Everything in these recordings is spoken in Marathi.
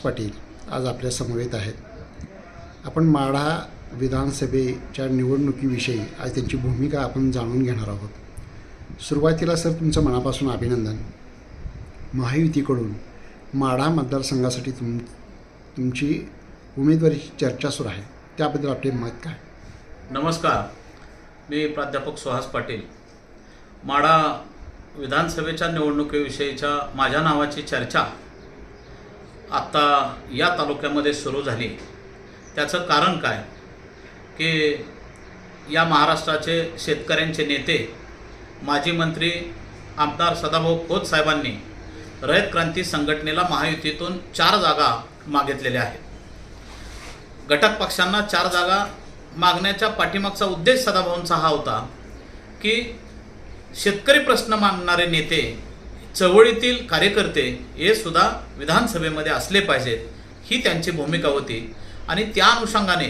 पाटील आज आपल्या समवेत आहेत. आपण माढा विधानसभेच्या निवडणुकीविषयी आज त्यांची भूमिका आपण जाणून घेणार आहोत. सुरुवातीला सर तुमचं मनापासून अभिनंदन. महायुतीकडून माढा मतदारसंघासाठी तुमची उमेदवारीची चर्चा सुरू आहे, त्याबद्दल आपले मत काय? नमस्कार, मी प्राध्यापक सुहास पाटील. माढा विधानसभेच्या निवडणुकीविषयीच्या माझ्या नावाची चर्चा आता या तालुक्यामध्ये सुरू झाली. त्याचं कारण काय की या महाराष्ट्राचे शेतकऱ्यांचे नेते माजी मंत्री आमदार सदाभाऊ खोत साहेबांनी रयत क्रांती संघटनेला महायुतीतून 4 जागा मागितलेल्या आहेत. घटक पक्षांना 4 जागा मागण्याच्या पाठीमागचा उद्देश सदाभाऊंचा हा होता की शेतकरी प्रश्न मांडणारे नेते, चळवळीतील कार्यकर्ते हे सुद्धा विधानसभेमध्ये असले पाहिजेत, ही त्यांची भूमिका होती. आणि त्या अनुषंगाने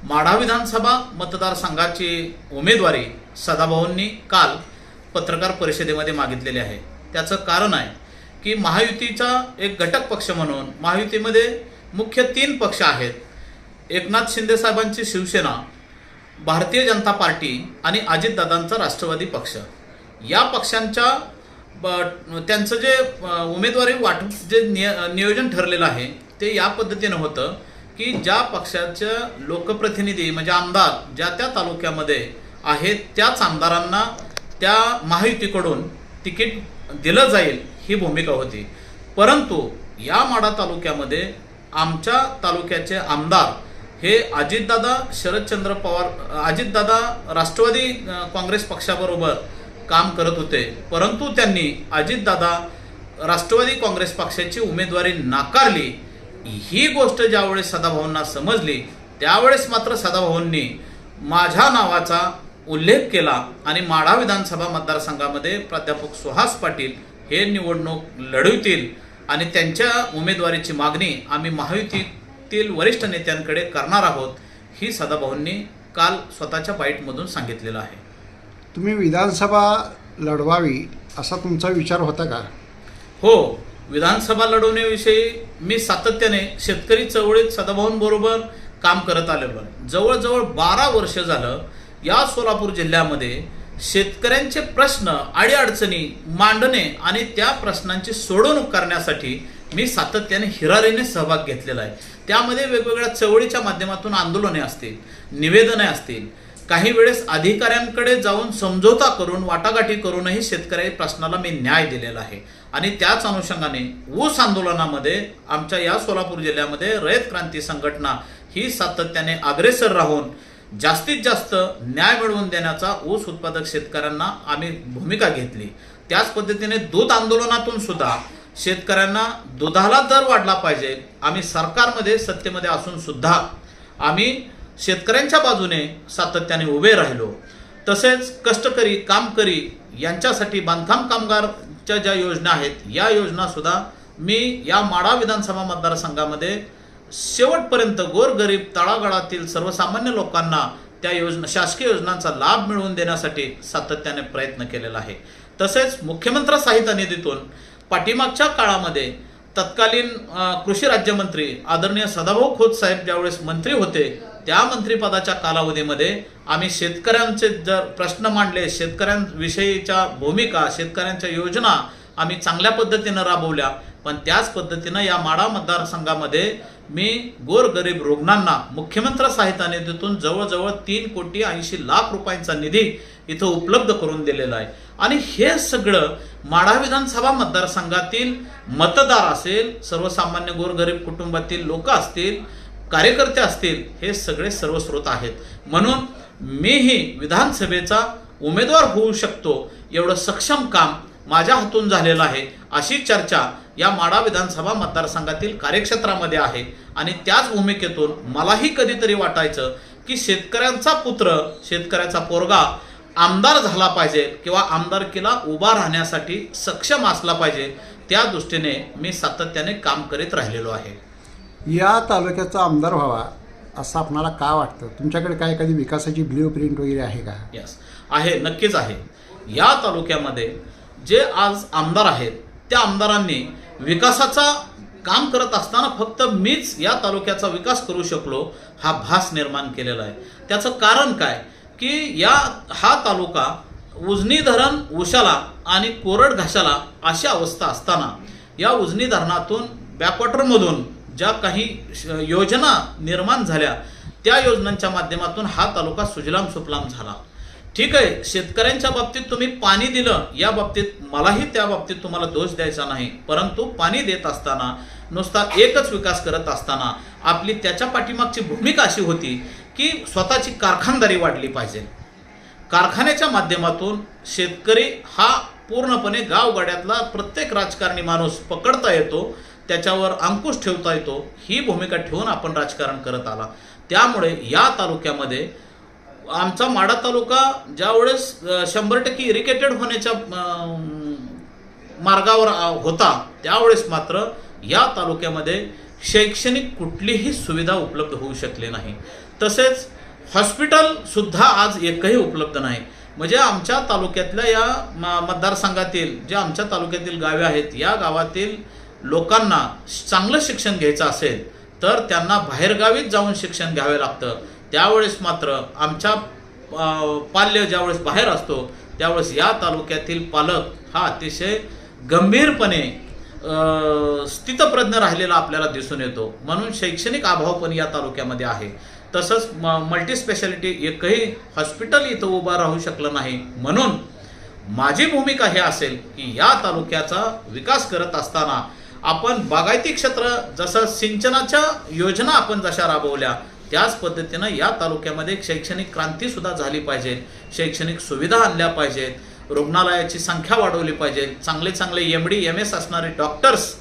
माढा विधानसभा मतदारसंघाची उमेदवारी सदाभाऊंनी काल पत्रकार परिषदेमध्ये मागितलेली आहे. त्याचं कारण आहे की महायुतीचा एक घटक पक्ष म्हणून महायुतीमध्ये मुख्य 3 पक्ष आहेत. एकनाथ शिंदे साहेबांची शिवसेना, भारतीय जनता पार्टी आणि अजितदादांचा राष्ट्रवादी पक्ष. या पक्षांच्या त्यांचं जे उमेदवारी वाटप जे नियोजन ठरलेलं आहे ते या पद्धतीनं होतं की ज्या पक्षाच्या लोकप्रतिनिधी म्हणजे आमदार ज्या त्या तालुक्यामध्ये आहेत त्याच आमदारांना त्या महायुतीकडून तिकीट दिलं जाईल, ही भूमिका होती. परंतु या माढा तालुक्यामध्ये आमच्या तालुक्याचे आमदार हे अजितदादा शरदचंद्र पवार, अजितदादा राष्ट्रवादी काँग्रेस पक्षाबरोबर काम करत होते. परंतु त्यांनी अजितदादा राष्ट्रवादी काँग्रेस पक्षाची उमेदवारी नाकारली. ही गोष्ट ज्यावेळेस सदाभाऊंना समजली त्यावेळेस मात्र सदाभाऊंनी माझ्या नावाचा उल्लेख केला आणि माढा विधानसभा मतदारसंघामध्ये प्राध्यापक सुहास पाटील हे निवडणूक लढवतील आणि त्यांच्या उमेदवारीची मागणी आम्ही महायुतीतील वरिष्ठ नेत्यांकडे करणार आहोत, ही सदाभाऊंनी काल स्वतःच्या बाईटमधून सांगितलेलं आहे. तुम्ही विधानसभा लढवावी असा तुमचा विचार होता का? हो, विधानसभा लढवण्याविषयी मी सातत्याने शेतकरी चळवळीत सदाभाऊंबरोबर काम करत आलेलो आहे. जवळजवळ 12 वर्ष झालं या सोलापूर जिल्ह्यामध्ये शेतकऱ्यांचे प्रश्न, अडीअडचणी मांडणे आणि त्या प्रश्नांची सोडवणूक करण्यासाठी मी सातत्याने हिरारीने सहभाग घेतलेला आहे. त्यामध्ये वेगवेगळ्या चळवळीच्या माध्यमातून आंदोलने असतील, निवेदने असतील, काही वेळेस अधिकाऱ्यांकडे जाऊन समझोता करून वाटाघाटी करूनही शेतकरी प्रश्नाला मी न्याय दिलेला आहे. आणि त्याच अनुषंगाने ऊस आंदोलनामध्ये आमच्या या सोलापूर जिल्ह्यामध्ये रयत क्रांती संघटना ही सातत्याने अग्रेसर राहून जास्तीत जास्त न्याय मिळवून देण्याचा ऊस उत्पादक शेतकऱ्यांना आम्ही भूमिका घेतली. त्याच पद्धतीने दूध आंदोलनातून सुद्धा शेतकऱ्यांना दुधाला दर वाढला पाहिजे, आम्ही सरकारमध्ये सत्तेमध्ये असून सुद्धा आम्ही शेतकऱ्यांच्या बाजूने सातत्याने उभे राहिलो. तसेच कष्टकरी, कामकरी यांच्यासाठी बांधकाम कामगारच्या ज्या योजना आहेत या योजना सुद्धा मी या माढा विधानसभा मतदारसंघामध्ये शेवटपर्यंत गोरगरीब तळागाळातील सर्वसामान्य लोकांना त्या योजना, शासकीय योजनांचा लाभ मिळवून देण्यासाठी सातत्याने प्रयत्न केलेला आहे. तसेच मुख्यमंत्री सहायता निधीतून पाठीमागच्या काळामध्ये तत्कालीन कृषी राज्यमंत्री आदरणीय सदाभाऊ खोत साहेब ज्यावेळेस मंत्री होते त्या मंत्रिपदाच्या कालावधीमध्ये आम्ही शेतकऱ्यांचे जर प्रश्न मांडले, शेतकऱ्यांविषयीच्या भूमिका, शेतकऱ्यांच्या योजना आम्ही चांगल्या पद्धतीनं राबवल्या. पण त्याच पद्धतीनं या माढा मतदारसंघामध्ये मी गोरगरीब रुग्णांना मुख्यमंत्री सहायता निधीतून जवळजवळ 3,80,00,000 रुपयांचा निधी इथं उपलब्ध करून दिलेला आहे. आणि हे सगळं माढा विधानसभा मतदारसंघातील मतदार असेल, सर्वसामान्य गोरगरीब कुटुंबातील लोक असतील, कार्यकर्ते असतील, हे सगळे सर्वस्रोत आहेत. म्हणून मीही विधानसभेचा उमेदवार होऊ शकतो एवढं सक्षम काम माझ्या हातून झालेलं आहे, अशी चर्चा या माढा विधानसभा मतदारसंघातील कार्यक्षेत्रामध्ये आहे. आणि त्याच भूमिकेतून मलाही कधीतरी वाटायचं की शेतकऱ्यांचा पुत्र, शेतकऱ्याचा पोरगा आमदार झाला पाहिजे किंवा आमदारकीला उभा राहण्यासाठी सक्षम असला पाहिजे. त्या दृष्टीने मी सातत्याने काम करीत राहिलेलो आहे. या तालुक्याचा आमदार व्हावा असं आपणाला का वाटतं? तुमच्याकडे काय एखादी विकासाची ब्ल्यूप्रिंट वगैरे आहे का? यस, आहे, नक्कीच आहे. या तालुक्यामध्ये जे आज आमदार आहेत त्या आमदारांनी विकासाचा काम करत असताना फक्त मीच या तालुक्याचा विकास करू शकलो हा भास निर्माण केलेला आहे. त्याचं कारण काय की हा तालुका उजनी धरण उशाला आणि कोरड घाशाला अशी अवस्था असताना या उजनी धरणातून बॅकवॉटरमधून ज्या काही योजना निर्माण झाल्या त्या योजनांच्या माध्यमातून हा तालुका सुजलाम सुफलाम झाला. ठीक आहे, शेतकऱ्यांच्या बाबतीत तुम्ही पाणी दिलं, या बाबतीत मलाही त्या बाबतीत तुम्हाला दोष द्यायचा नाही, परंतु पाणी देत असताना नुसता एकच विकास करत असताना आपली त्याच्या पाठीमागची भूमिका अशी होती की स्वतःची कारखानदारी वाढली पाहिजे. कारखान्याच्या माध्यमातून शेतकरी हा पूर्णपणे गावगाड्यातला प्रत्येक राजकारणी माणूस पकडता येतो, त्याच्यावर अंकुश ठेवता येतो, ही भूमिका ठेवून आपण राजकारण करत आला. त्यामुळे या तालुक्यामध्ये आमचा माढा तालुका ज्यावेळेस 100% इरिगेटेड होण्याच्या मार्गावर होता त्यावेळेस मात्र या तालुक्यामध्ये शैक्षणिक कुठलीही सुविधा उपलब्ध होऊ शकली नाही. तसेच हॉस्पिटल सुद्धा आज एकही उपलब्ध नाही. म्हणजे आमच्या तालुक्यातल्या या मतदारसंघातील जे आमच्या तालुक्यातील गावे आहेत या गावातील लोकांना चांगलं शिक्षण घ्यायचं असेल तर त्यांना बाहेरगावीच जाऊन शिक्षण घ्यावे लागतं. त्यावेळेस मात्र आमच्या पाल्य ज्यावेळेस बाहेर असतो त्यावेळेस या तालुक्यातील पालक हा अतिशय गंभीरपणे स्थितप्रज्ञ राहिलेला आपल्याला दिसून येतो. म्हणून शैक्षणिक अभाव पण या तालुक्यामध्ये आहे. तसंच मल्टी स्पेशालिटी एकही हॉस्पिटल इथं उभा राहू शकलं नाही. म्हणून माझी भूमिका हे असेल की या तालुक्याचा विकास करत असताना आपण बागायती क्षेत्र जसं सिंचनाच्या योजना आपण जशा राबवल्या त्याच पद्धतीनं या तालुक्यामध्ये शैक्षणिक क्रांती सुद्धा झाली पाहिजे. शैक्षणिक सुविधा आणल्या पाहिजेत, रुग्णालयाची संख्या वाढवली पाहिजे, चांगले चांगले MD MS असणारे डॉक्टर्स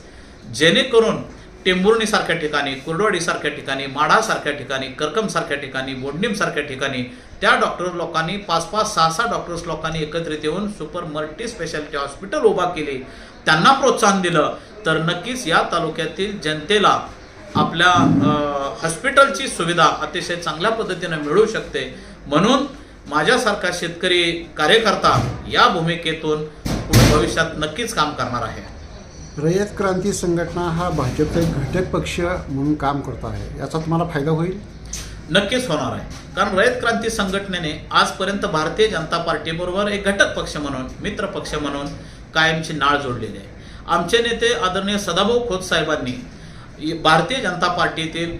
जेणेकरून टेंभुर्णीसारख्या ठिकाणी, कुर्डवाडीसारख्या ठिकाणी, माढासारख्या ठिकाणी, करकमसारख्या ठिकाणी, बोडणीमसारख्या ठिकाणी त्या डॉक्टर लोकांनी 5-5, 6-6 डॉक्टर्स लोकांनी एकत्रित येऊन सुपर मल्टी स्पेशालिटी हॉस्पिटल उभा केले, त्यांना प्रोत्साहन दिलं तर नक्कीच या तालुक्यातील जनतेला आपल्या हॉस्पिटलची सुविधा अतिशय चांगल्या पद्धतीने मिळू शकते. म्हणून माझ्यासारखा शेतकरी कार्यकर्ता या भूमिकेतून पुढे भविष्यात नक्कीच काम करणार आहे. रयत क्रांती संघटना हा भाजपचा एक घटक पक्ष म्हणून काम करत आहे, याचा तुम्हाला फायदा होईल? नक्कीच होणार आहे. कारण रयत क्रांती संघटनेने आजपर्यंत भारतीय जनता पार्टीबरोबर एक घटक पक्ष म्हणून, मित्र पक्ष म्हणून कायमची नाळ जोडलेली आहे. आमचे नेते आदरणीय सदाभाऊ खोत साहेबांनी भारतीय जनता पार्टीतील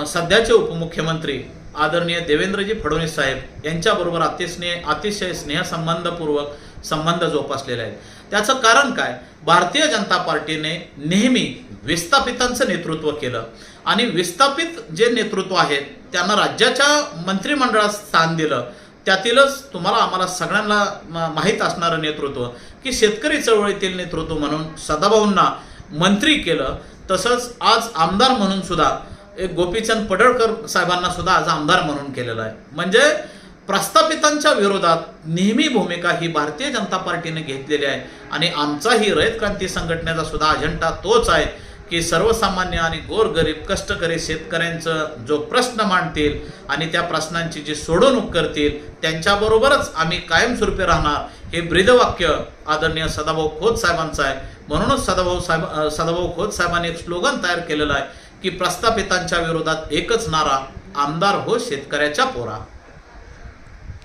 सध्याचे उपमुख्यमंत्री आदरणीय देवेंद्रजी फडणवीस साहेब यांच्याबरोबर अतिशय स्नेहसंबंधपूर्वक संबंध जोपासलेले आहेत. त्याचं कारण काय, भारतीय जनता पार्टीने नेहमी विस्थापितांचं नेतृत्व केलं आणि विस्थापित जे नेतृत्व आहेत त्यांना राज्याच्या मंत्रिमंडळात स्थान दिलं. त्यातीलच तुम्हाला आम्हाला सगळ्यांना माहीत असणारं नेतृत्व की शेतकरी चळवळीतील नेतृत्व म्हणून सदाभाऊंना मंत्री केलं. तसंच आज आमदार म्हणून सुद्धा एक गोपीचंद पडळकर साहेबांना सुद्धा आज आमदार म्हणून केलेलं आहे. म्हणजे प्रस्थापितांच्या विरोधात नेहमी भूमिका ही भारतीय जनता पार्टीने घेतलेली आहे आणि आमचाही रयत क्रांती संघटनेचा सुद्धा अजेंडा तोच आहे की सर्वसामान्य आणि गोरगरीब कष्टकरी शेतकऱ्यांचं जो प्रश्न मांडतील आणि त्या प्रश्नांची जी सोडवणूक करतील त्यांच्याबरोबरच आम्ही कायमस्वरूपी राहणार, हे ब्रीदवाक्य आदरणीय सदाभाऊ खोत साहेबांचं आहे. म्हणूनच सदाभाऊ खोत साहेबांनी एक स्लोगन तयार केलेलं आहे की प्रस्थापितांच्या विरोधात एकच नारा, आमदार हो शेतकऱ्याच्या पोरा.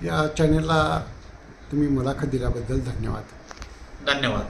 या चॅनेलला तुम्ही मुलाखत दिल्याबद्दल धन्यवाद. धन्यवाद.